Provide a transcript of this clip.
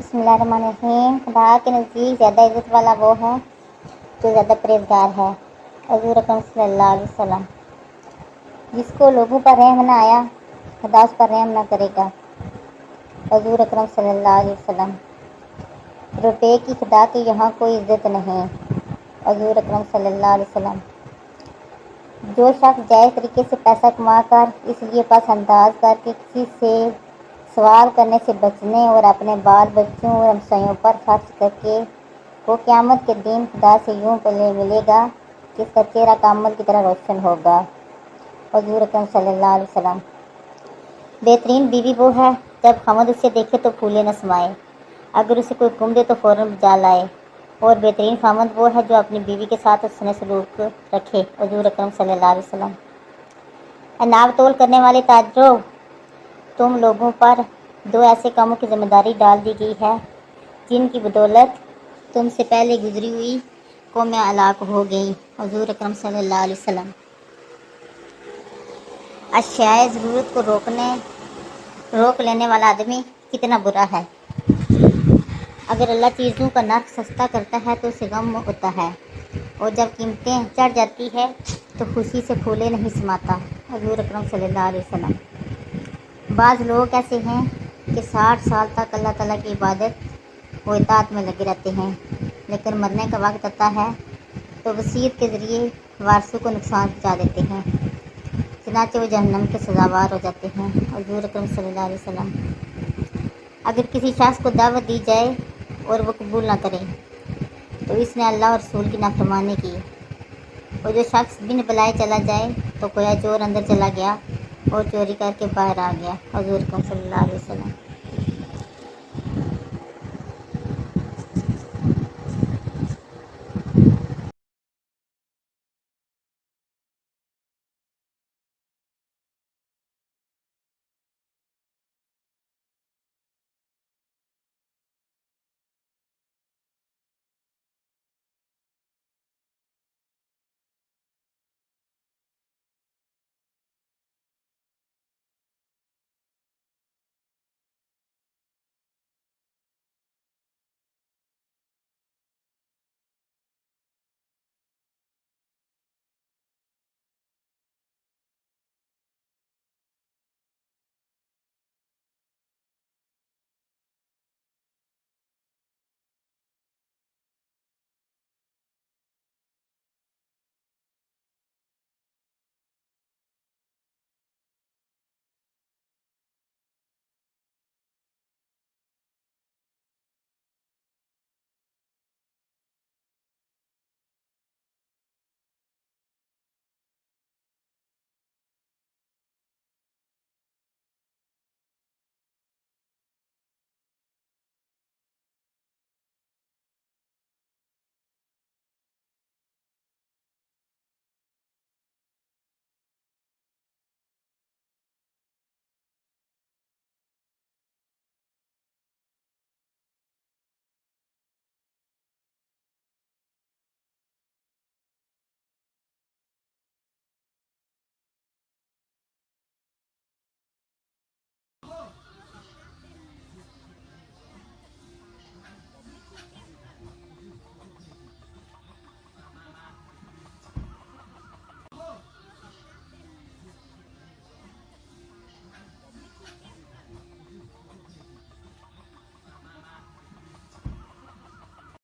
बिस्मिल्लाहिर्रहमानिर्रहीम। खुदा के नज़दीक ज़्यादा इज़्ज़त वाला वो है जो ज़्यादा परहेज़गार है। हज़ूर अकरम सल्लल्लाहु अलैहि वसल्लम। जिसको लोगों पर रहम न आया, खुदा उस पर रहम न करेगा। हज़ूर अकरम सल्लल्लाहु अलैहि वसल्लम। रुपये की खुदा की यहाँ कोई इज़्ज़त नहीं। हज़ूर अकरम सल्लल्लाहु अलैहि वसल्लम। जो शख्स जायज़ तरीके से पैसा कमा कर इसलिए पासअंदाज करके किसी से सवाल करने से बचने और अपने बाल बच्चों और हमसायों पर खर्च करके वो क़यामत के दिन खुदा से यूं पले मिलेगा कि इसका चेहरा कमल की तरह रोशन होगा। हज़ूर अकरम सल्लल्लाहु अलैहि वसल्लम। बेहतरीन बीवी वो है जब ख़ावंद उसे देखे तो फूले न समाए, अगर उसे कोई हुक्म दे तो फ़ौरन बजा लाए। और बेहतरीन ख़ावंद वो है जो अपनी बीवी के साथ उसने सलूक रखे। हज़ूर अकरम सल्लल्लाहु अलैहि वसल्लम। नाप तोल करने वाले ताजरों, तुम लोगों पर दो ऐसे कामों की जिम्मेदारी डाल दी गई है जिनकी बदौलत तुमसे पहले गुजरी हुई कौमें हलाक हो गई। हज़ूर अकरम सल्लल्लाहु अलैहि वसल्लम। अश्याए ज़रूरत को रोक लेने वाला आदमी कितना बुरा है। अगर अल्लाह चीज़ों का नर्क सस्ता करता है तो उसे गम होता है, और जब कीमतें चढ़ जाती है तो खुशी से फूले नहीं समाता। हज़ूर अकरम सल्लल्लाहु अलैहि वसल्लम। बाज़ लोग ऐसे हैं कि 60 साल तक अल्लाह ताला की इबादत व इताअत में लगे रहते हैं, लेकिन मरने का वक्त आता है तो वसीयत के ज़रिए वारसों को नुकसान पहुँचा देते हैं, चनाचे वो जहन्नम के सज़ावार हो जाते हैं। हज़ूर अकरम सल्लल्लाहु अलैहि वसल्लम। अगर किसी शख्स को दावत दी जाए और वो कबूल ना करे तो इसने अल्लाह और रसूल की नाफरमानी की, और जो शख्स बिन बुलाए चला जाए तो कोया चोर अंदर चला गया और चोरी करके बाहर आ गया। हज़ूर अकरम सल्लल्लाहु अलैहि वसल्लम।